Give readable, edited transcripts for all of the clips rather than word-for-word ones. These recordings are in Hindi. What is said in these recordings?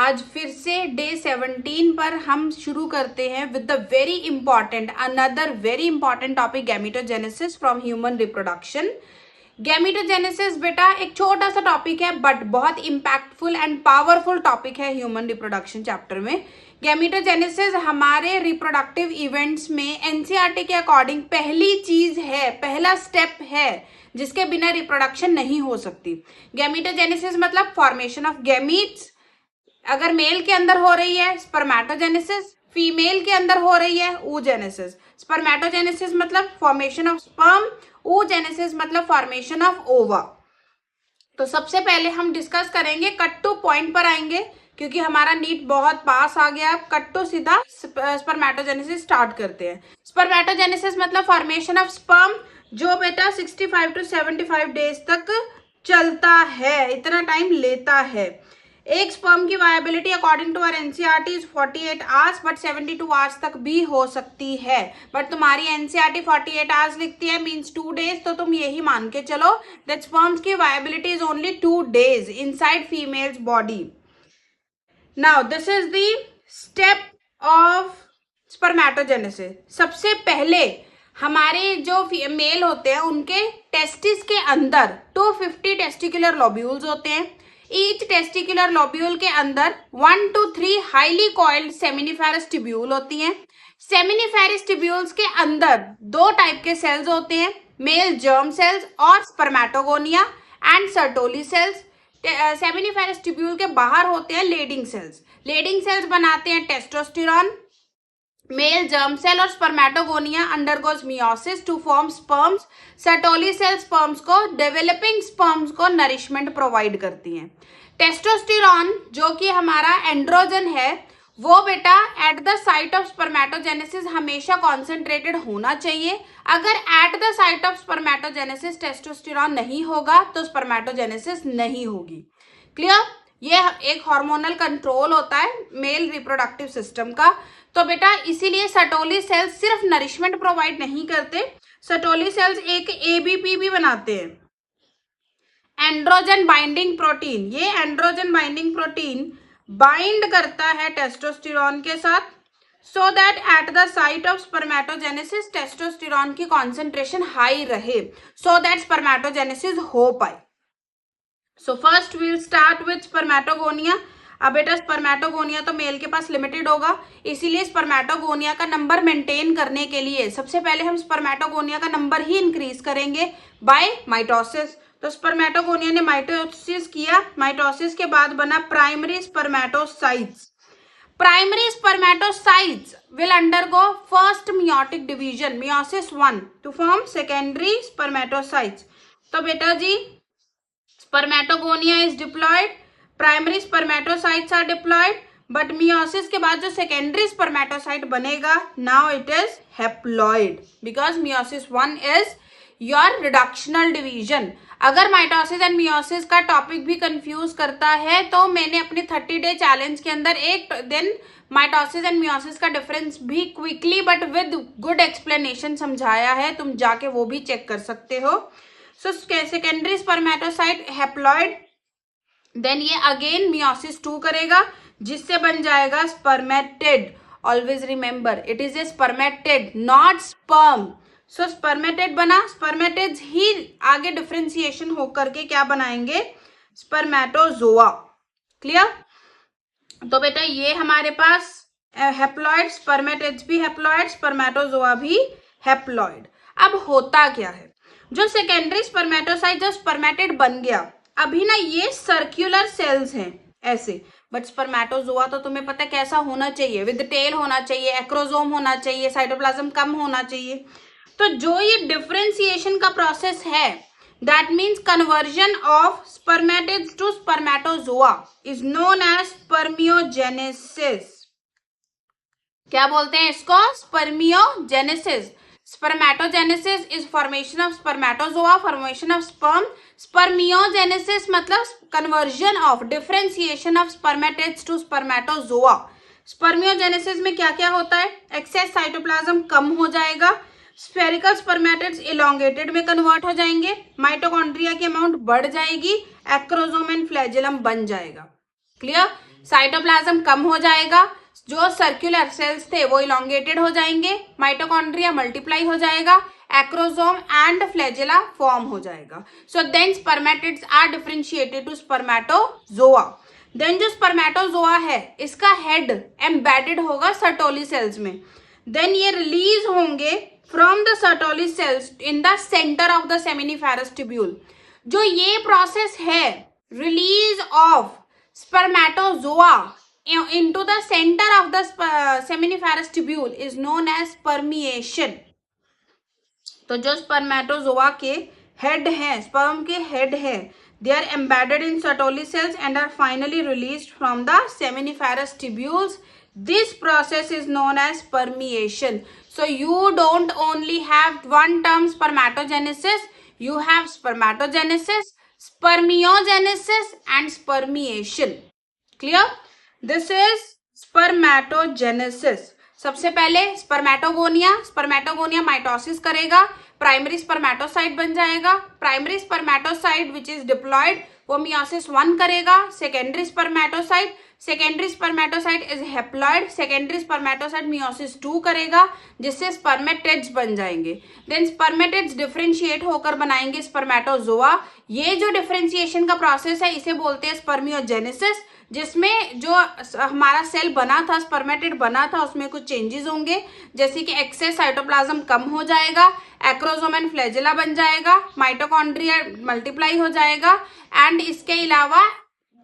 आज फिर से डे 17 पर हम शुरू करते हैं with the very important another very important topic gametogenesis from human reproduction. Gametogenesis बेटा एक छोटा सा टॉपिक है बट बहुत इंपैक्टफुल एंड पावरफुल टॉपिक है ह्यूमन रिप्रोडक्शन चैप्टर में। गैमेटोजेनेसिस हमारे रिप्रोडक्टिव इवेंट्स में एनसीईआरटी के अकॉर्डिंग पहली चीज है, पहला स्टेप है जिसके बिना रिप्रोडक्शन नहीं हो सकती। गैमेटोजेनेसिस मतलब फॉर्मेशन ऑफ गैमीट्स। अगर मेल के अंदर हो रही है स्पर्मेटोजेनेसिस, फीमेल के अंदर हो रही है oogenesis। स्पर्मेटोजेनेसिस मतलब फॉर्मेशन ऑफ स्पर्म, oogenesis मतलब फॉर्मेशन ऑफ ओवा। तो सबसे पहले हम डिस्कस करेंगे, कट टू पॉइंट पर आएंगे क्योंकि हमारा नीट बहुत पास आ गया। कट टू सीधा स्पर्मेटोजेनेसिस स्टार्ट करते हैं। स्पर्मेटोजेनेसिस मतलब फॉर्मेशन ऑफ स्पर्म, जो बेटा 65 to 75 डेज तक चलता है, इतना टाइम लेता है। एक स्पर्म की viability according to our NCERT is 48 hours but 72 hours तक भी हो सकती है। बट तुम्हारी एनसीईआरटी 48 आवर्स लिखती है, मींस 2 डेज, तो तुम यही मान के चलो दैट स्पर्म्स की viability is only 2 days inside females body. Now this is the step of spermatogenesis. सबसे पहले हमारे जो मेल होते हैं उनके टेस्टिस के अंदर 250 टेस्टिकुलर लोब्यूल्स होते हैं। ईच टेस्टिकुलर लोब्यूल के अंदर 1 to 3 highly coiled seminiferous tubule होती हैं। सेमिनिफेरस ट्यूब्यूल्स के अंदर 2 टाइप के सेल्स होते हैं, मेल जर्म सेल्स और spermatogonia and Sertoli cells. Seminiferous tubule के बाहर होते हैं लेडिंग सेल्स। लेडिंग सेल्स बनाते हैं टेस्टोस्टेरॉन। मेल जर्म सेल और spermatogonia undergoes meiosis to form sperms. Sertoli cell sperms को, डेवलपिंग स्पर्म्स को नरिशमेंट प्रोवाइड करती हैं। टेस्टोस्टेरॉन जो कि हमारा एंड्रोजन है, वो बेटा eight the site of spermatogenesis हमेशा कॉन्सेंट्रेटेड होना चाहिए। अगर eight the site of spermatogenesis testosterone नहीं होगा तो स्पर्मेटोजेनेसिस नहीं होगी। क्लियर? ये एक हार्मोनल कंट्रोल होता है मेल रिप्रोडक्टिव सिस्टम का। तो बेटा इसीलिए सर्टोली सेल्स सिर्फ नरिशमेंट प्रोवाइड नहीं करते, सर्टोली सेल्स एक एबीपी भी बनाते हैं, एंड्रोजन बाइंडिंग प्रोटीन। ये एंड्रोजन बाइंडिंग प्रोटीन बाइंड करता है टेस्टोस्टेरॉन के साथ so that at the site of spermatogenesis testosterone की कॉन्सेंट्रेशन हाई रहे, सो दैट स्पर्मेटोजेनेसिस हो पाए। So first we'll start with spermatogonia. अब बेटा स्पर्मेटोगोनिया तो मेल के पास लिमिटेड होगा, इसीलिए स्पर्मेटोगोनिया का नंबर मेंटेन करने के लिए सबसे पहले हम स्पर्मेटोगोनिया का नंबर ही इंक्रीज करेंगे बाय माइटोसिस। तो स्पर्मेटोगोनिया ने माइटोसिस किया, माइटोसिस के बाद बना primary spermatocytes. Primary spermatocytes will undergo first meiotic division, meiosis 1, to form secondary spermatocytes. तो बेटा जी spermatogonia is diploid, primary spermatocytes are diploid, but meiosis के बाद जो secondary spermatocyte बनेगा now it is haploid because meiosis 1 is your reductional division। अगर माइटोसिस एंड मियोसिस का टॉपिक भी कंफ्यूज करता है तो मैंने अपने 30 डे चैलेंज के अंदर एक दिन माइटोसिस एंड मियोसिस का डिफरेंस भी quickly but with good explanation समझाया है, तुम जाके वो भी चेक कर सकते हो। So secondary spermatocyte haploid, then ये अगेन मियोसिस 2 करेगा जिससे बन जाएगा spermatid. Always remember it is a spermatid not sperm. So spermatid बना, स्पर्मेटिड्स ही आगे डिफरेंशिएशन होकर के क्या बनाएंगे, स्पर्मेटोजोआ। क्लियर? तो बेटा ये हमारे पास हैप्लॉइड, स्पर्मेटिड्स भी हैप्लॉइड, स्पर्मेटोजोआ भी हैप्लॉइड। अब होता क्या है, जो सेकेंडरी स्पर्मेटोसाइट जो स्पर्मेटिड बन गया, अभी ना ये सर्कुलर सेल्स हैं ऐसे, बट स्पर्मेटोजोआ तो तुम्हें पता कैसा होना चाहिए, विद टेल होना चाहिए, एक्रोजोम होना चाहिए, साइटोप्लाज्म कम होना चाहिए। तो जो ये डिफरेंशिएशन का प्रोसेस है, that means conversion of spermatids to spermatozoa is known as spermiogenesis. क्या बोलते हैं इसको, spermiogenesis. Spermatogenesis is formation of spermatozoa, formation of sperm. Spermiogenesis मतलब conversion of differentiation of spermatids to spermatozoa. Spermiogenesis में क्या क्या होता है, एक्सेस साइटोप्लाज्म कम हो जाएगा, स्फेरिकल स्पर्मेटिड्स इलोंगेटेड में कन्वर्ट हो जाएंगे, माइटोकॉन्ड्रिया की अमाउंट बढ़ जाएगी, एक्रोजोम एंड फ्लैजेलम बन जाएगा। क्लियर? साइटोप्लाज्म कम हो जाएगा, जो सर्कुलर सेल्स थे वो इलोंगेटेड हो जाएंगे, माइटोकॉन्ड्रिया मल्टीप्लाई हो जाएगा, एक्रोसोम एंड फ्लैजेला फॉर्म हो जाएगा. So then spermatids are differentiated to spermatozoa. Then जो स्पर्मेटोजोआ है इसका हेड एम्बेडेड होगा सर्टोली सेल्स में. देन ये रिलीज होंगे from the Sertoli cells in the centre of the seminiferous tubule. जो ये प्रोसेस है release of spermatozoa into the center of the seminiferous tubule is known as permeation. तो जो स्पर्मेटोजोआ के हेड है, स्पर्म के हेड है, they are embedded in Sertoli cells and are finally released from the seminiferous tubules. This process is known as permeation. So you don't only have one term spermatogenesis, you have spermatogenesis, spermiogenesis and spermiation. Clear? This is spermatogenesis. सबसे पहले स्पर्मेटोगोनिया माइटोसिस करेगा, प्राइमरी स्पर्मेटोसाइट बन जाएगा. Primary spermatocyte which is diploid वो मियोसिस 1 करेगा. Secondary spermatocyte is haploid, secondary spermatocyte meiosis 2 करेगा, जिससे स्पर्मेटिड्स बन जाएंगे. देन स्पर्मेटिड्स डिफरेंशिएट होकर बनाएंगे स्पर्मेटोजोआ. ये जो डिफरेंशिएशन का प्रोसेस है इसे बोलते हैं स्पर्मियोजेनेसिस, जिसमें जो हमारा सेल बना था, स्पर्मेटिड बना था, उसमें कुछ चेंजेस होंगे, जैसे कि एक्सेस साइटोप्लाज्म कम हो जाएगा, एक्रोसोम एंड फ्लैजेला बन जाएगा, माइटोकॉन्ड्रिया मल्टीप्लाई हो जाएगा, एंड इसके अलावा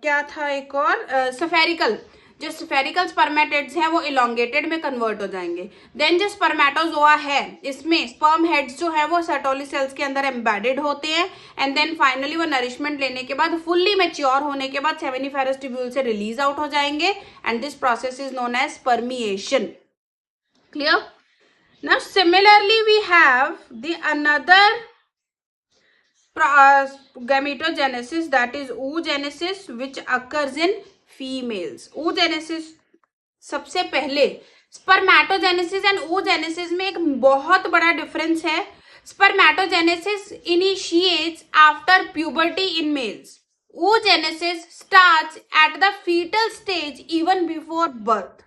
क्या था एक और स्फेरिकल, जो स्फेरिकल स्पर्मेटिड्स हैं वो इलोंगेटेड में कन्वर्ट हो जाएंगे. देन जो स्पर्मेटोजोआ है इसमें स्पर्म हेड्स जो है वो सर्टोली सेल्स के अंदर एम्बेडेड होते हैं, एंड देन फाइनली वो नरिशमेंट लेने के बाद फुल्ली मैच्योर होने के बाद सेमिनिफेरस ट्यूब्यूल से रिलीज आउट हो जाएंगे, and this process is known as spermiation. Clear? Now similarly we have the another gametogenesis, that is oogenesis, which occurs in females. oogenesis सबसे पहले स्पर्मेटोजेनेसिस एंड oogenesis में एक बहुत बड़ा डिफरेंस है. Spermatogenesis initiates after puberty in males. oogenesis starts at the fetal stage even before birth.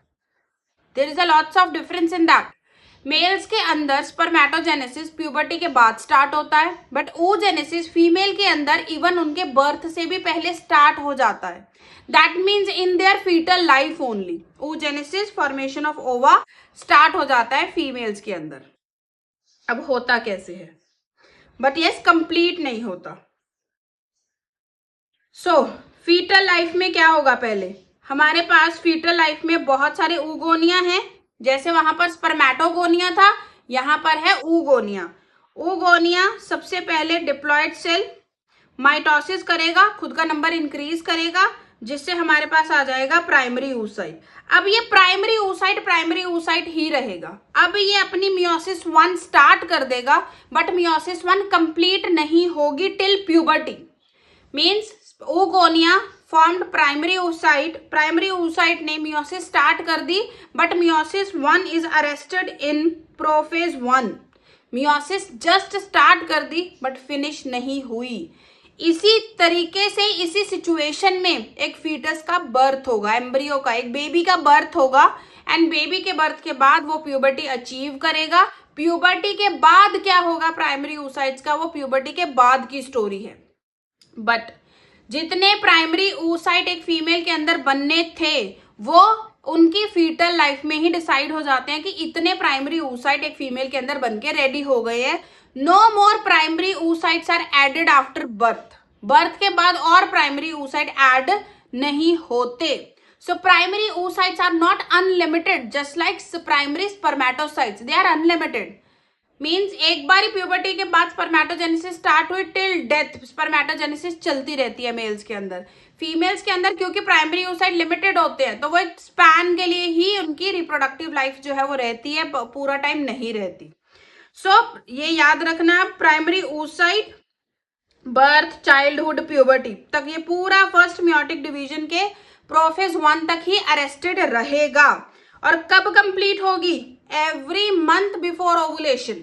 There is a lots of difference in that. Males के अंदर स्पर्मेटोजेनेसिस प्यूबर्टी के बाद स्टार्ट होता है, बट oogenesis फीमेल के अंदर इवन उनके बर्थ से भी पहले स्टार्ट हो जाता है. That means in their foetal life only oogenesis formation of ova start हो जाता है फीमेल्स के अंदर. अब होता कैसे है, बट यस कंप्लीट नहीं होता. सो फीटल लाइफ में क्या होगा, पहले हमारे पास फीटल लाइफ में बहुत सारे oogonia हैं. जैसे वहां पर स्पर्मेटोगोनिया था, यहां पर है oogonia. oogonia सबसे पहले डिप्लॉयड सेल माइटोसिस करेगा, खुद का नंबर इंक्रीज करेगा, जिससे हमारे पास आ जाएगा प्राइमरी oocyte. अब ये प्राइमरी oocyte ही रहेगा. अब ये अपनी मियोसिस 1 स्टार्ट कर देगा, बट मियोसिस 1 कंप्लीट नहीं होगी till puberty. Means oogonia formed primary oocyte ने मियोसिस स्टार्ट कर दी, but meiosis 1 is arrested in prophase 1. Meiosis just start कर दी बट फिनिश नहीं हुई. इसी तरीके से इसी सिचुएशन में एक फीटस का बर्थ होगा, एम्ब्रियो का, एक बेबी का बर्थ होगा, एंड बेबी के बर्थ के बाद वो प्यूबर्टी अचीव करेगा. प्यूबर्टी के बाद क्या होगा प्राइमरी oocytes का, वो प्यूबर्टी के बाद की स्टोरी है. बट जितने प्राइमरी oocyte एक फीमेल के अंदर बनने थे वो उनकी फीटल लाइफ में ही डिसाइड हो जाते हैं कि इतने प्राइमरी oocyte एक फीमेल के अंदर बनके रेडी हो गए हैं. No more primary oocytes are added after birth. Birth के बाद और प्राइमरी oocyte ऐड नहीं होते. So primary oocytes are not unlimited, just like primary spermatocytes, they are unlimited. Means एक बार प्यूबर्टी के बाद स्पर्मेटोजेनेसिस स्टार्ट हुई टिल डेथ स्पर्मेटोजेनेसिस चलती रहती है मेल्स के अंदर. फीमेल्स के अंदर क्योंकि प्राइमरी oocyte लिमिटेड होते हैं तो वो एक स्पैन के लिए ही उनकी रिप्रोडक्टिव लाइफ जो है वो रहती है, पूरा टाइम नहीं रहती. सो ये याद रखना, primary oocyte birth childhood puberty तक ये पूरा फर्स्ट मियोटिक डिवीजन के प्रोफेज 1 तक ही अरेस्टेड रहेगा. और कब कंप्लीट होगी, एवरी मंथ बिफोर ओवुलेशन,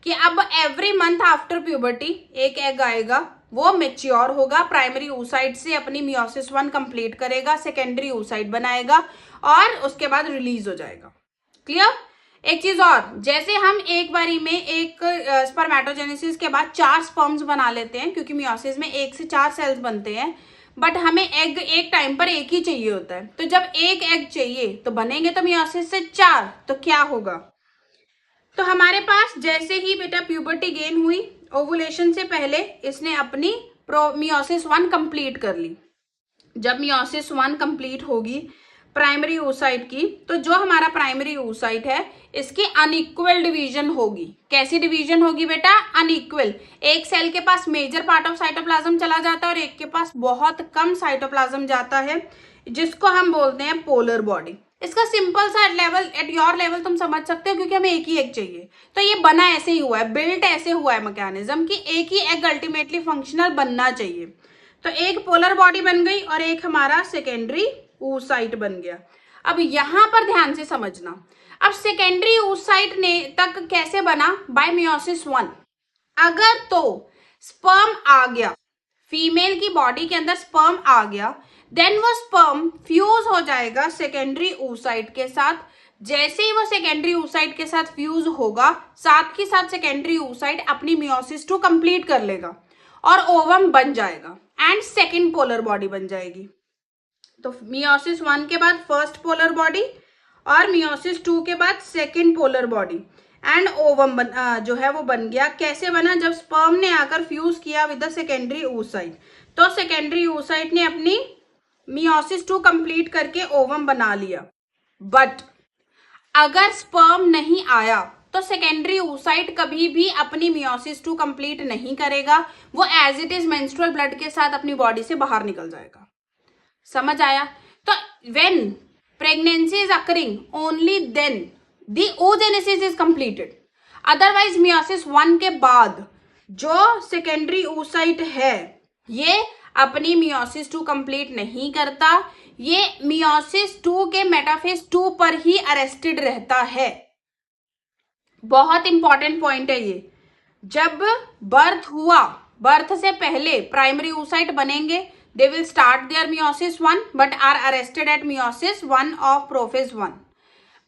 कि अब एवरी मंथ आफ्टर प्यूबर्टी एक एग आएगा वो मेच्योर होगा, प्राइमरी oocyte से अपनी मियोसिस 1 कंप्लीट करेगा, सेकेंडरी oocyte बनाएगा और उसके बाद रिलीज हो जाएगा। क्लियर? एक चीज और, जैसे हम एक बारी में एक स्पर्मेटोजेनेसिस के बाद 4 स्पर्म्स बना लेते हैं, क्योंकि मियोसिस में 1 से 4 सेल्स बनते हैं, बट हमें एग एक टाइम पर एक ही चाहिए होता है। तो जब एक एग चाहिए तो बनेंगे तो मियोसिस से 4, तो क्या होगा? तो हमारे पास जैसे ही बेटा प्यूबर्टी गेन हुई, ओवुलेशन से पहले इसने अपनी मियोसिस 1 कंप्लीट कर ली। जब मियोसिस 1 कंप्लीट होगी प्राइमरी oocyte की, तो जो हमारा प्राइमरी oocyte है इसकी अनइक्वल डिवीजन होगी। कैसी डिवीजन होगी बेटा? अनइक्वल। एक सेल के पास मेजर पार्ट ऑफ साइटोप्लाज्म चला जाता है और एक के पास बहुत कम साइटोप्लाज्म जाता है, जिसको हम बोलते हैं पोलर बॉडी। इसका सिंपल सा लेवल, एट योर लेवल तुम समझ सकते हो, क्योंकि हमें एक ही एग चाहिए। तो ये बना ऐसे ही हुआ है, बिल्ट ऐसे हुआ है मैकेनिज्म कि एक ही एग अल्टीमेटली फंक्शनल बनना चाहिए। तो एक पोलर बॉडी बन गई और एक हमारा सेकेंडरी oocyte बन गया। अब यहां पर ध्यान से समझना, अब सेकेंडरी oocyte ने तक कैसे बना? Bye meiosis 1। अगर तो स्पर्म आ गया, फीमेल की बॉडी के अंदर स्पर्म आ गया, देन वो स्पर्म फ्यूज हो जाएगा सेकेंडरी oocyte के साथ। जैसे ही वो सेकेंडरी oocyte के साथ फ्यूज होगा, साथ ही साथ सेकेंडरी oocyte अपनी मियोसिस 2 कंप्लीट कर लेगा और ओवम बन जाएगा एंड सेकेंड पोलर बॉडी बन जाएगी। तो मियोसिस 1 के बाद फर्स्ट पोलर बॉडी और मियोसिस 2 के बाद second polar body and ovum जो है वो बन गया। कैसे बना? जब स्पर्म ने आकर फ्यूज किया विद द सेकेंडरी oocyte, तो सेकेंडरी oocyte ने अपनी मियोसिस 2 कंप्लीट करके ओवम बना लिया। बट अगर स्पर्म नहीं आया तो सेकेंडरी oocyte कभी भी अपनी मियोसिस 2 कंप्लीट नहीं करेगा, वो as it is menstrual blood के साथ अपनी बॉडी से बाहर निकल जाएगा। समझ आया? तो when pregnancy is occurring, only then the oogenesis is completed. Otherwise meiosis 1 के बाद जो सेकेंडरी oocyte है ये अपनी मियोसिस 2 कंप्लीट नहीं करता, ये मियोसिस 2 के मेटाफेज 2 पर ही अरेस्टेड रहता है। बहुत इंपॉर्टेंट पॉइंट है ये। जब बर्थ हुआ, बर्थ से पहले प्राइमरी oocyte बनेंगे, they will start their meiosis 1 but are arrested at meiosis 1 of prophase 1।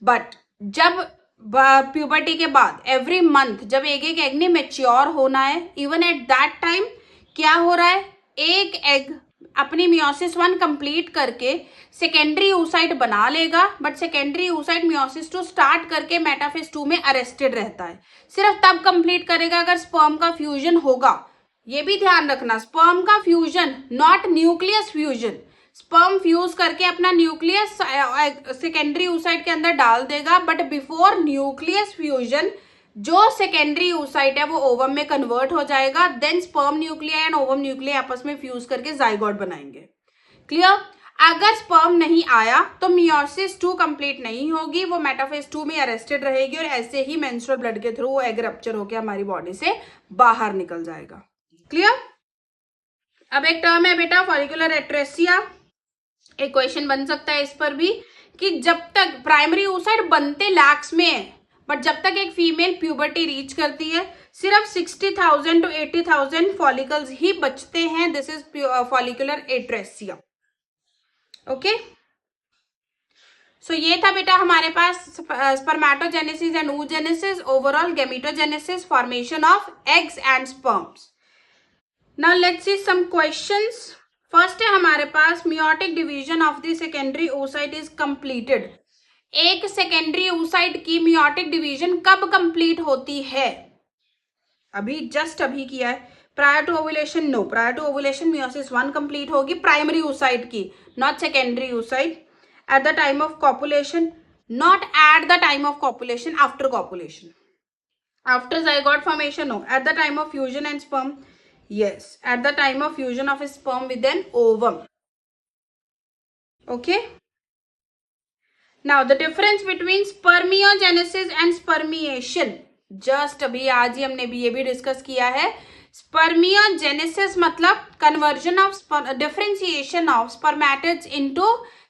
but जब प्यूबर्टी के बाद एवरी मंथ जब एक एक एग ने मेच्योर होना है, इवन एट दैट टाइम क्या हो रहा है? एक एग अपनी मियोसिस 1 कंप्लीट करके सेकेंडरी oocyte बना लेगा, but secondary oocyte meiosis 2 start करके मेटाफेज 2 में अरेस्टेड रहता है। सिर्फ तब कंप्लीट करेगा अगर स्पर्म का फ्यूजन होगा। ये भी ध्यान रखना, स्पर्म का fusion, not nucleus fusion. Sperm fuse करके अपना न्यूक्लियस सेकेंडरी oocyte के अंदर डाल देगा, बट बिफोर न्यूक्लियस फ्यूजन जो सेकेंडरी oocyte है वो ओवम में कन्वर्ट हो जाएगा। Then sperm nuclei and ovum nuclei आपस में फ्यूज करके जाइगोट बनाएंगे। क्लियर? अगर स्पर्म नहीं आया तो मियोसिस 2 कंप्लीट नहीं होगी, वो मेटाफेज 2 में अरेस्टेड रहेगी और ऐसे ही मेंस्ट्रुअल ब्लड के थ्रू वो एग रप्चर होकर हमारी बॉडी से बाहर निकल जाएगा। क्लियर? अब एक टर्म है बेटा फॉलिकुलर एट्रेसिया। एक क्वेश्चन बन सकता है इस पर भी कि जब तक प्राइमरी oocyte बनते लैक्स में है, बट जब तक एक फीमेल प्यूबर्टी रीच करती है सिर्फ 60,000 to 80,000 फॉलिकल्स ही बचते हैं। This is follicular atresia. Okay, so ये था बेटा हमारे पास spermatogenesis and oogenesis, overall gametogenesis, formation of eggs and sperms. Now let's see some questions. First है हमारे पास meiotic division of the secondary oocyte is completed। एक सेकेंडरी oocyte की meiotic division कब कंप्लीट होती है? अभी जस्ट अभी किया है। Prior to ovulation? No, prior to ovulation meiosis 1 complete होगी प्राइमरी oocyte की, not secondary oocyte। At the time of copulation? Not at the time of copulation, after copulation, after zygote formation. No, at the time of fusion and sperm? Yes, at the time of fusion of a sperm with an ovum. Okay. Now the difference between spermiogenesis and spermiation. Just अभी आज ही हमने भी ये भी डिस्कस किया है। Spermiogenesis मतलब conversion of differentiation of spermatids into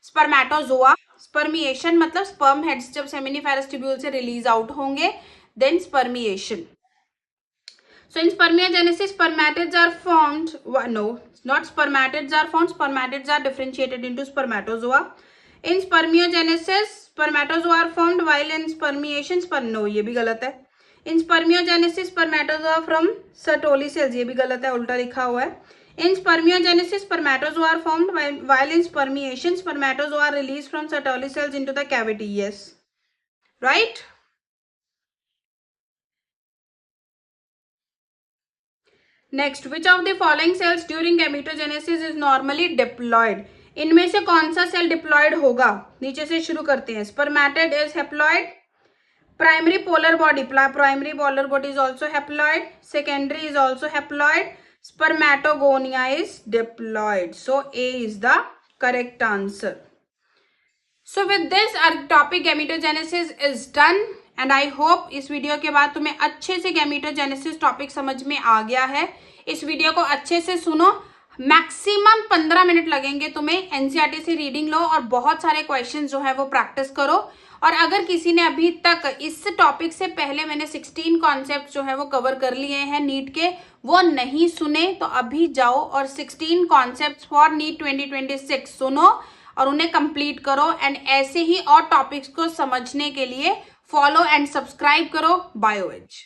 spermatozoa। Spermiation मतलब sperm heads जब seminiferous tubule से रिलीज आउट होंगे, then spermiation। So in spermiogenesis, spermatids are formed. No, not spermatids are formed. Spermatids are differentiated into spermatozoa. In spermiogenesis, spermatozoa are formed, while in spermiation, no, ये भी गलत है. In spermiogenesis, spermatozoa from Sertoli cells, ये भी गलत है, उल्टा लिखा हुआ है. In spermiogenesis, spermatozoa are formed, while in spermiation, spermatozoa are released from Sertoli cells into the cavity. Yes, right. Next, which of the following cells during gametogenesis is normally diploid. इनमें से कौन सा सेल डिप्लॉयड होगा? नीचे से शुरू करते हैं. Spermatid is haploid. Primary polar body is also haploid. Secondary is also haploid. Spermatogonia is diploid. So A is the correct answer. So with this our topic gametogenesis is done. And I hope इस वीडियो के बाद तुम्हें अच्छे से गैमेटोजेनेसिस टॉपिक समझ में आ गया है. इस वीडियो को अच्छे से सुनो. मैक्सिमम 15 मिनट लगेंगे तुम्हें. एनसीईआरटी से रीडिंग लो और बहुत सारे क्वेश्चंस जो है वो प्रैक्टिस करो. और अगर किसी ने अभी तक इस टॉपिक से पहले मैंने 16 कॉन्सेप्ट जो है वो कवर कर लिए हैं नीट के, वो नहीं सुने तो अभी जाओ और 16 कॉन्सेप्ट फॉर नीट 2026 सुनो और उन्हें कंप्लीट करो. एंड ऐसे ही और टॉपिक्स को समझने के लिए फॉलो एंड सब्सक्राइब करो बायोएज.